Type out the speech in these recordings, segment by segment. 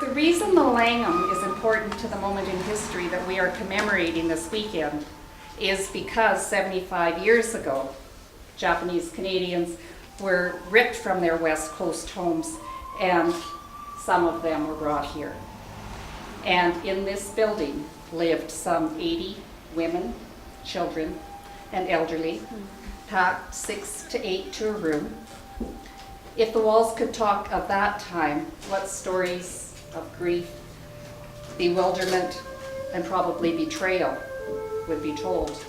The reason the Langham is important to the moment in history that we are commemorating this weekend is because 75 years ago, Japanese Canadians were ripped from their West Coast homes, and some of them were brought here. And in this building lived some 80 women, children, and elderly, packed 6 to 8 to a room. If the walls could talk of that time, what stories of grief, bewilderment, and probably betrayal would be told.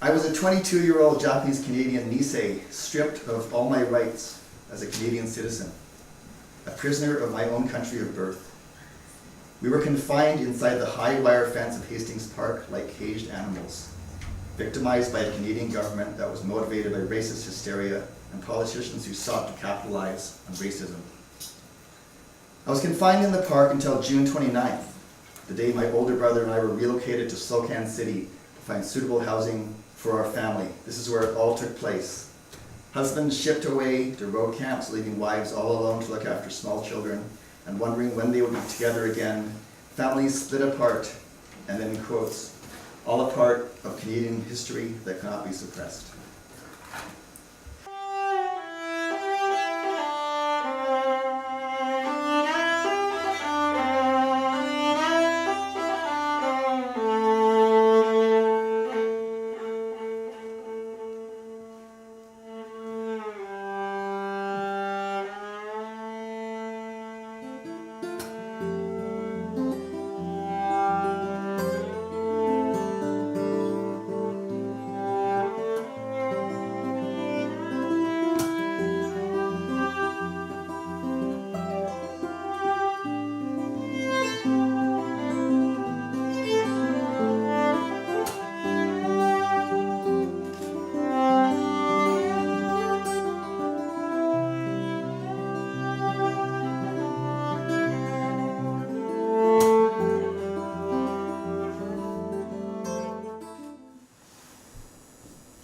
I was a 22-year-old Japanese Canadian Nisei, stripped of all my rights as a Canadian citizen, a prisoner of my own country of birth. We were confined inside the high wire fence of Hastings Park like caged animals, victimized by a Canadian government that was motivated by racist hysteria and politicians who sought to capitalize on racism. I was confined in the park until June 29th, the day my older brother and I were relocated to Spokane City to find suitable housing for our family. This is where it all took place. Husbands shipped away to road camps, leaving wives all alone to look after small children and wondering when they would be together again. Families split apart, and then in quotes, all a part of Canadian history that cannot be suppressed.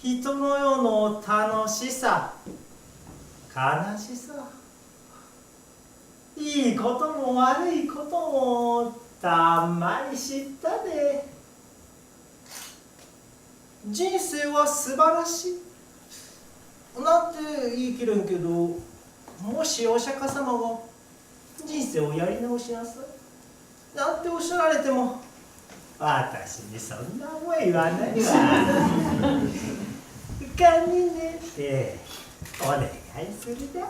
人の世の楽しさ、悲しさ、いいことも悪いこともたんまり知ったで。人生は素晴らしいなんて言い切れんけど、もしお釈迦様が人生をやり直しなさいなんておっしゃられても、私にそんな思いはないわ。堪忍ねってお願いするだ。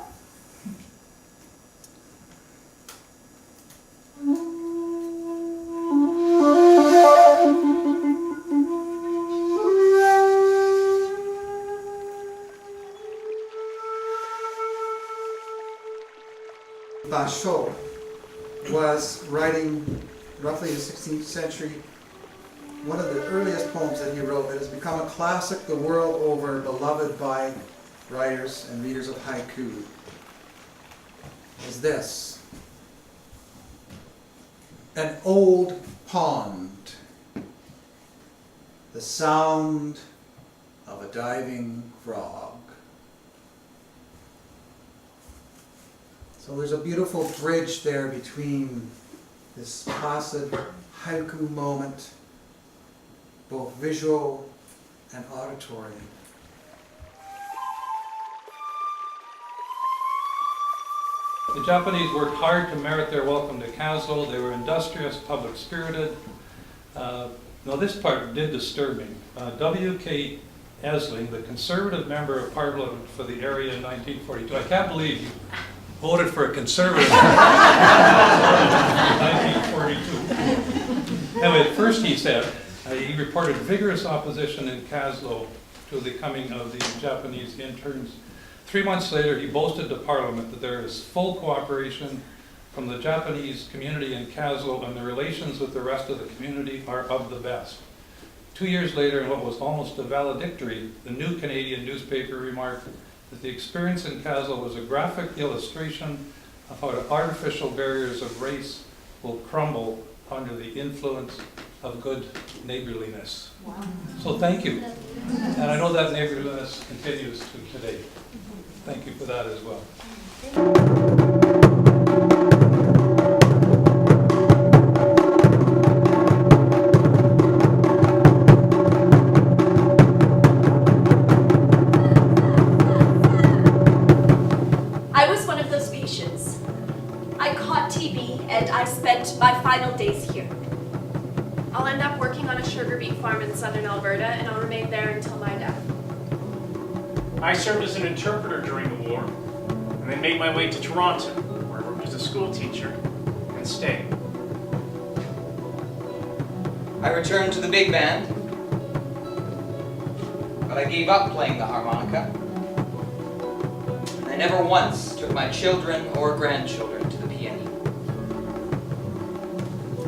Kaslo was writing roughly in the 16th century one of the earliest poems that he wrote that has become a classic the world over, beloved by writers and readers of haiku, is this. An old pond, the sound of a diving frog. So there's a beautiful bridge there between this placid haiku moment, both visual and auditory. The Japanese worked hard to merit their welcome to Kaslo. They were industrious, public-spirited. Now this part did disturb me. W.K. Esling, the Conservative Member of Parliament for the area in 1942. I can't believe you voted for a Conservative in 1942. Anyway, at first he said, he reported vigorous opposition in Kaslo to the coming of the Japanese interns. 3 months later, he boasted to Parliament that there is full cooperation from the Japanese community in Kaslo, and the relations with the rest of the community are of the best. 2 years later, in what was almost a valedictory, the New Canadian newspaper remarked that the experience in Kaslo was a graphic illustration of how the artificial barriers of race will crumble under the influence of good neighborliness. Wow. So thank you. And I know that neighborliness continues to today. Thank you for that as well. I was one of those patients. I caught TB and I spent my final days here. I'll end up working on a sugar beet farm in southern Alberta, and I'll remain there until my death. I served as an interpreter during the war, and then made my way to Toronto, where I worked as a school teacher, and stayed. I returned to the big band, but I gave up playing the harmonica. And I never once took my children or grandchildren to the piano.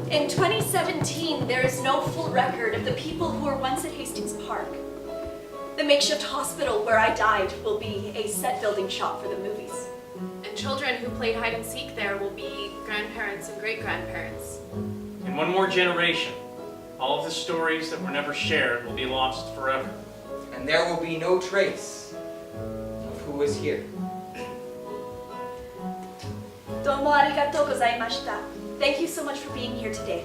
In 2017, there is no full record of the people who were once at Hastings Park. The makeshift hospital where I died will be a set-building shop for the movies. And children who played hide and seek there will be grandparents and great-grandparents. In one more generation, all of the stories that were never shared will be lost forever. And there will be no trace of who is here. Domo arigatou gozaimashita. Thank you so much for being here today.